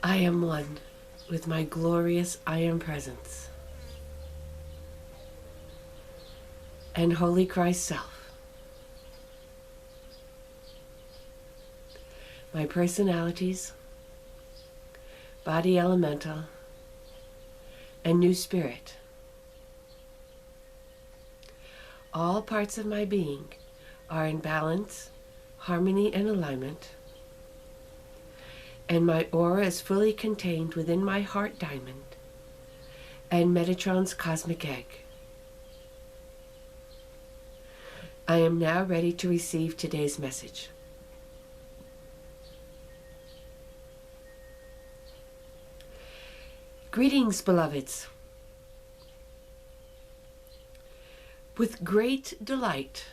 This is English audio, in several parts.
I am one with my glorious I Am Presence and Holy Christ Self. My personalities, body elemental, and new spirit. All parts of my being are in balance, harmony, and alignment, and my aura is fully contained within my heart diamond and Metatron's cosmic egg. I am now ready to receive today's message. Greetings, beloveds. With great delight,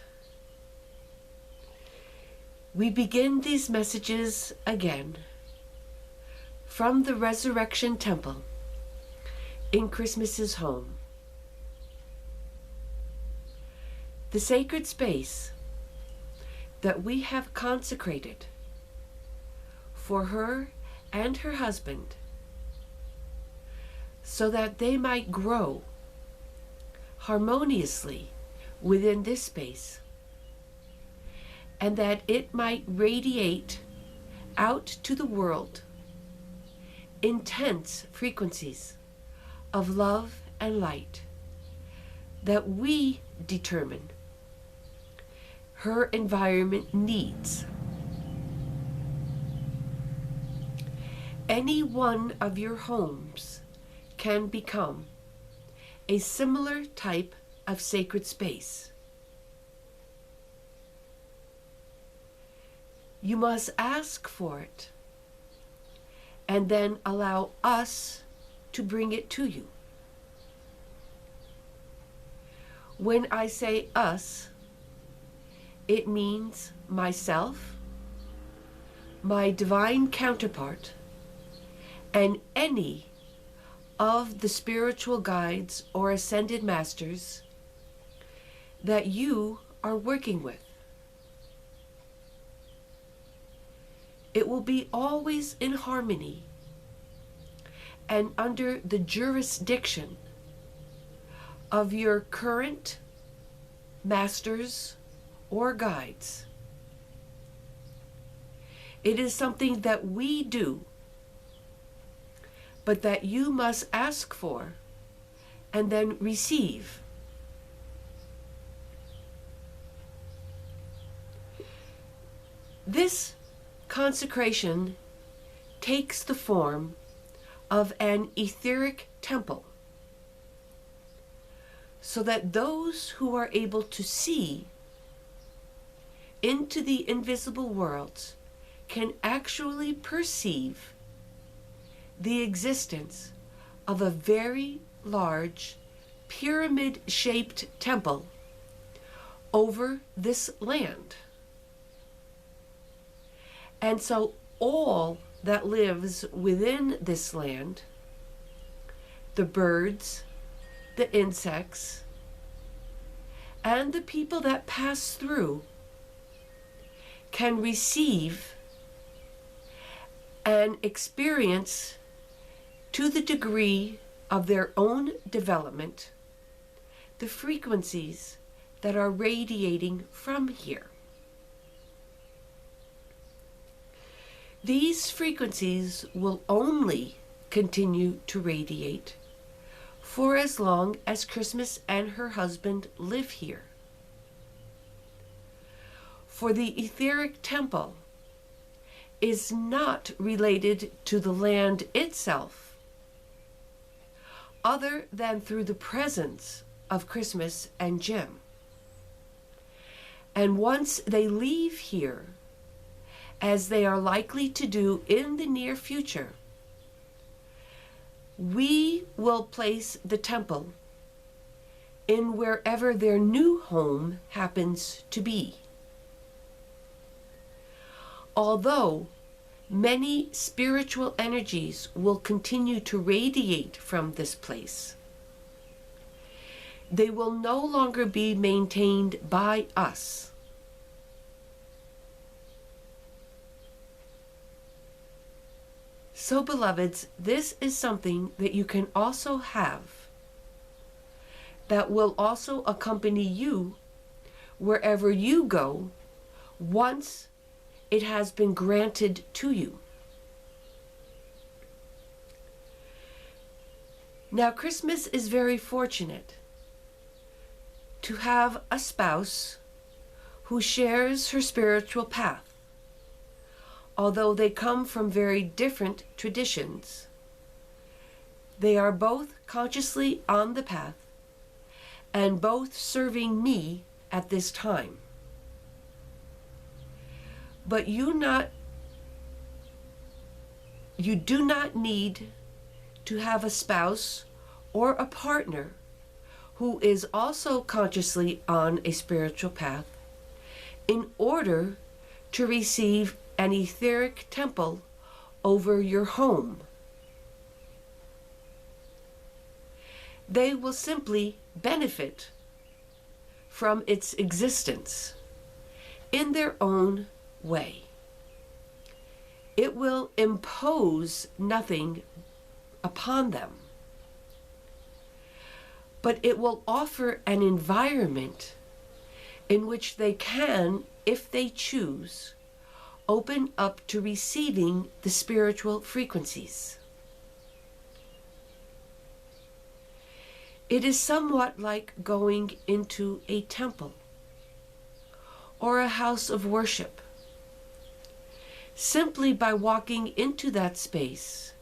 we begin these messages again from the Resurrection Temple in Christmas's home. The sacred space that we have consecrated for her and her husband so that they might grow harmoniously within this space and that it might radiate out to the world intense frequencies of love and light that we determine her environment needs. Any one of your homes can become a similar type of sacred space. You must ask for it and then allow us to bring it to you. When I say us, it means myself, my divine counterpart, and any of the spiritual guides or ascended masters that you are working with. It will be always in harmony and under the jurisdiction of your current masters or guides. It is something that we do, but that you must ask for and then receive. This consecration takes the form of an etheric temple, so that those who are able to see into the invisible worlds can actually perceive the existence of a very large pyramid-shaped temple over this land. And so all that lives within this land, the birds, the insects, and the people that pass through, can receive and experience, to the degree of their own development, the frequencies that are radiating from here. These frequencies will only continue to radiate for as long as Christmas and her husband live here. For the etheric temple is not related to the land itself, other than through the presence of Christmas and Jim. And once they leave here, as they are likely to do in the near future, we will place the temple in wherever their new home happens to be. Although many spiritual energies will continue to radiate from this place, they will no longer be maintained by us. So, beloveds, this is something that you can also have that will also accompany you wherever you go once it has been granted to you. Now, Christmas is very fortunate to have a spouse who shares her spiritual path. Although they come from very different traditions, they are both consciously on the path and both serving me at this time. But you do not need to have a spouse or a partner who is also consciously on a spiritual path in order to receive an etheric temple over your home. They will simply benefit from its existence in their own way. It will impose nothing upon them, but it will offer an environment in which they can, if they choose, open up to receiving the spiritual frequencies. It is somewhat like going into a temple or a house of worship. Simply by walking into that space,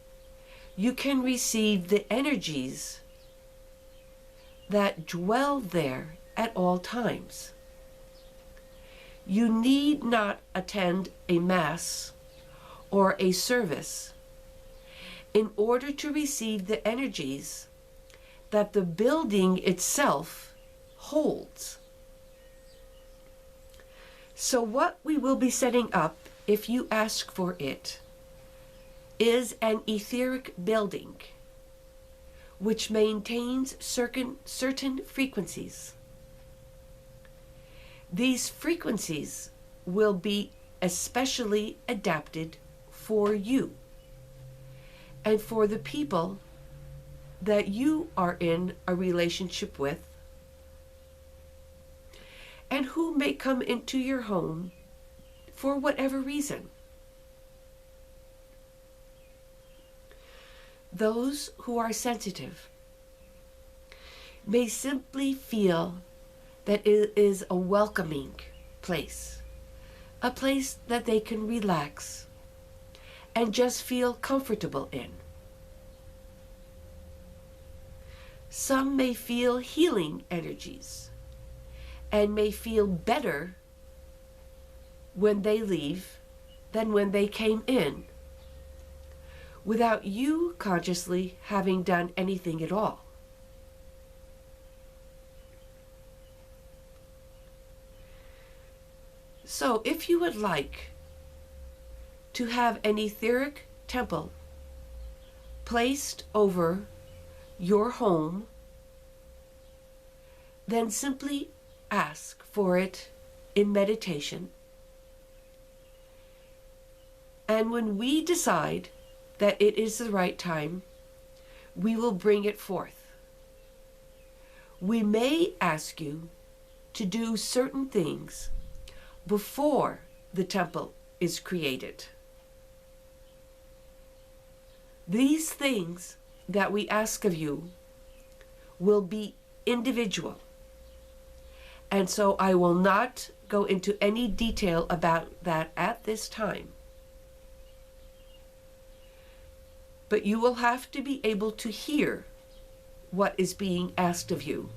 you can receive the energies that dwell there at all times. You need not attend a mass or a service in order to receive the energies that the building itself holds. So what we will be setting up, if you ask for it, is an etheric building which maintains certain frequencies. These frequencies will be especially adapted for you and for the people that you are in a relationship with and who may come into your home for whatever reason. Those who are sensitive may simply feel that it is a welcoming place, a place that they can relax and just feel comfortable in. Some may feel healing energies and may feel better when they leave than when they came in, without you consciously having done anything at all. So if you would like to have an etheric temple placed over your home, then simply ask for it in meditation. And when we decide that it is the right time, we will bring it forth. We may ask you to do certain things before the temple is created. These things that we ask of you will be individual, and so I will not go into any detail about that at this time. But you will have to be able to hear what is being asked of you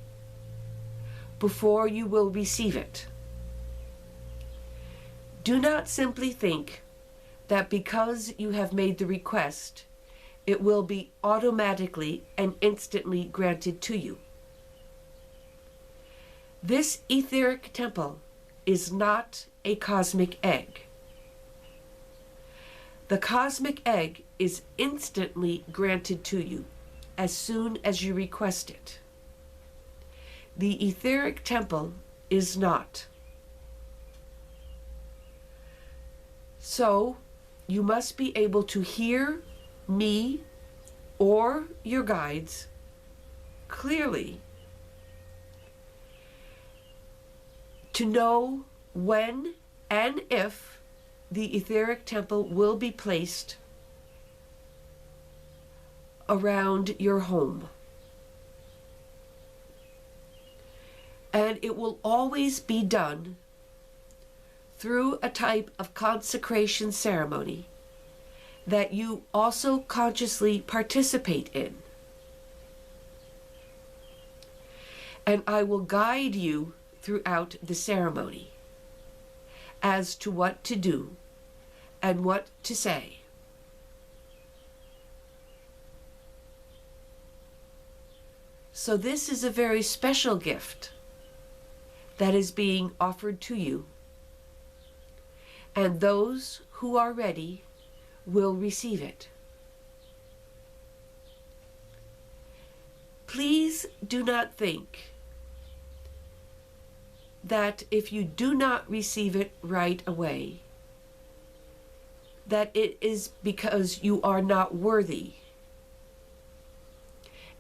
before you will receive it. Do not simply think that because you have made the request, it will be automatically and instantly granted to you. This etheric temple is not a cosmic egg. The cosmic egg is instantly granted to you as soon as you request it. The etheric temple is not. So, you must be able to hear me or your guides clearly to know when and if the etheric temple will be placed around your home. And it will always be done through a type of consecration ceremony that you also consciously participate in. And I will guide you throughout the ceremony as to what to do and what to say. So this is a very special gift that is being offered to you, and those who are ready will receive it. Please do not think that if you do not receive it right away, that it is because you are not worthy.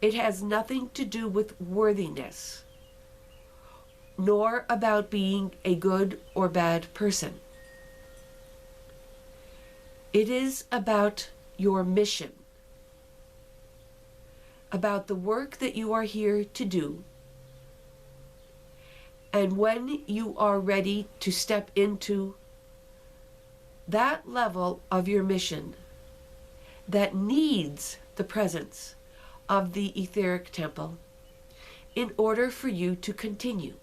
It has nothing to do with worthiness, nor about being a good or bad person. It is about your mission, about the work that you are here to do. And when you are ready to step into that level of your mission that needs the presence of the etheric temple in order for you to continue.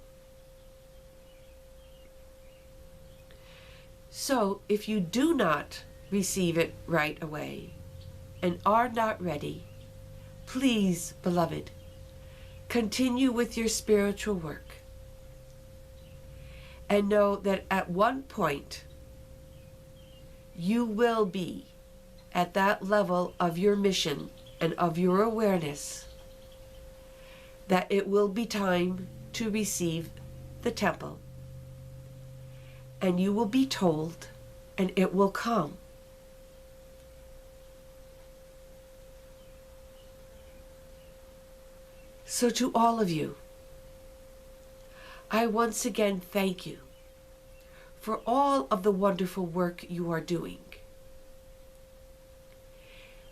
So if you do not receive it right away and are not ready, please, beloved, continue with your spiritual work. And know that at one point, you will be at that level of your mission and of your awareness that it will be time to receive the temple. And you will be told, and it will come. So to all of you, I once again thank you for all of the wonderful work you are doing.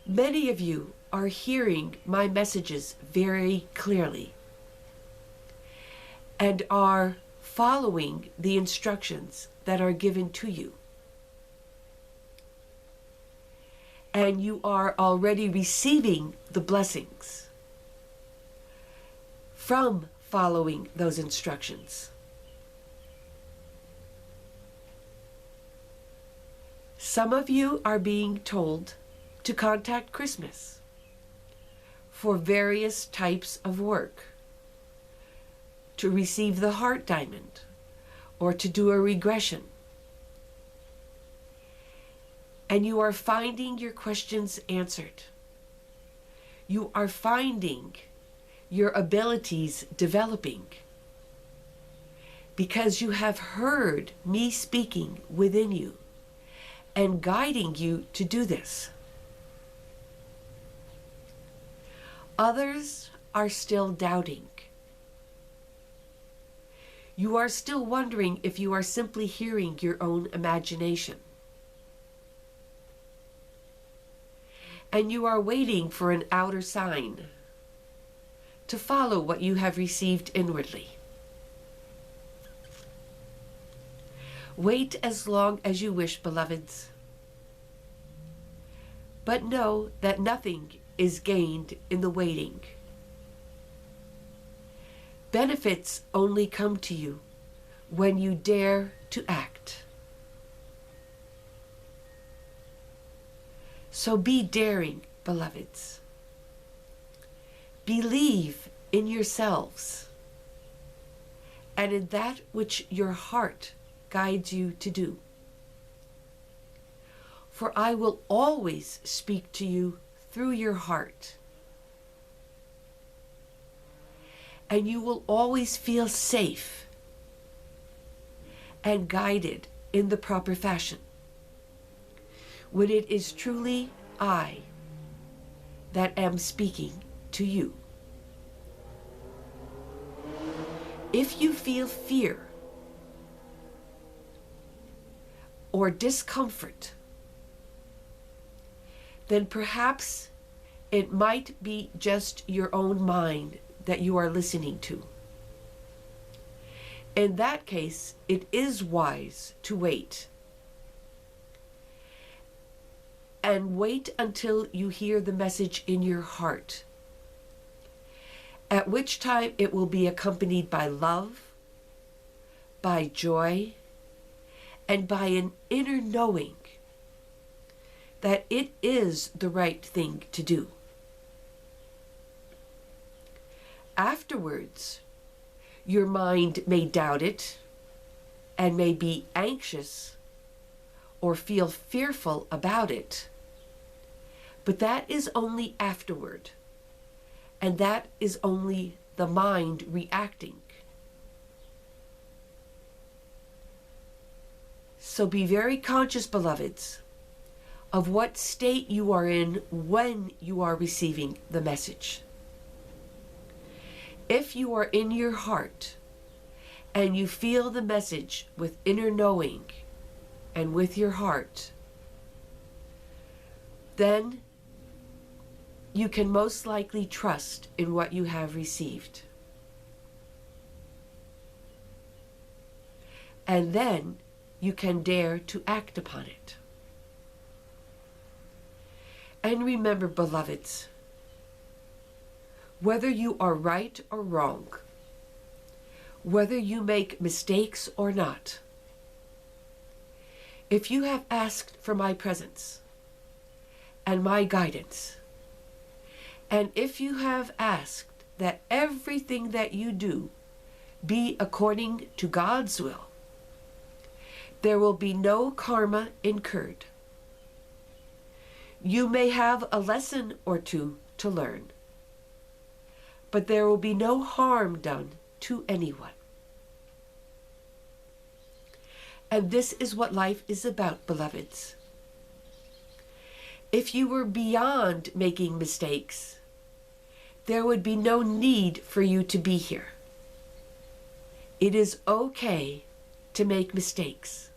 Many of you are hearing my messages very clearly and are following the instructions that are given to you. And you are already receiving the blessings from following those instructions. Some of you are being told to contact Christmas for various types of work, to receive the heart diamond, or to do a regression. And you are finding your questions answered. You are finding your abilities developing because you have heard me speaking within you and guiding you to do this. Others are still doubting. You are still wondering if you are simply hearing your own imagination. And you are waiting for an outer sign to follow what you have received inwardly. Wait as long as you wish, beloveds. But know that nothing is gained in the waiting. Benefits only come to you when you dare to act. So be daring, beloveds. Believe in yourselves and in that which your heart guides you to do. For I will always speak to you through your heart. And you will always feel safe and guided in the proper fashion when it is truly I that am speaking to you. If you feel fear or discomfort, then perhaps it might be just your own mind that you are listening to. In that case, it is wise to wait. And wait until you hear the message in your heart, at which time it will be accompanied by love, by joy, and by an inner knowing that it is the right thing to do. Afterwards, your mind may doubt it and may be anxious or feel fearful about it. But that is only afterward, and that is only the mind reacting. So be very conscious, beloveds, of what state you are in when you are receiving the message. If you are in your heart and you feel the message with inner knowing and with your heart, then you can most likely trust in what you have received. And then you can dare to act upon it. And remember, beloveds, whether you are right or wrong, whether you make mistakes or not, if you have asked for my presence and my guidance, and if you have asked that everything that you do be according to God's will, there will be no karma incurred. You may have a lesson or two to learn, but there will be no harm done to anyone. And this is what life is about, beloveds. If you were beyond making mistakes, there would be no need for you to be here. It is okay to make mistakes.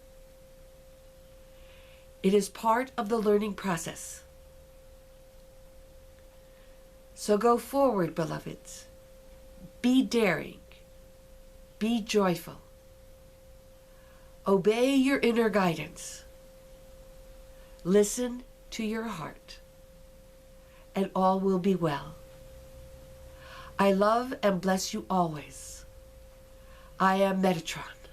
It is part of the learning process. So go forward, beloveds. Be daring. Be joyful. Obey your inner guidance. Listen to your heart, and all will be well. I love and bless you always. I am Metatron.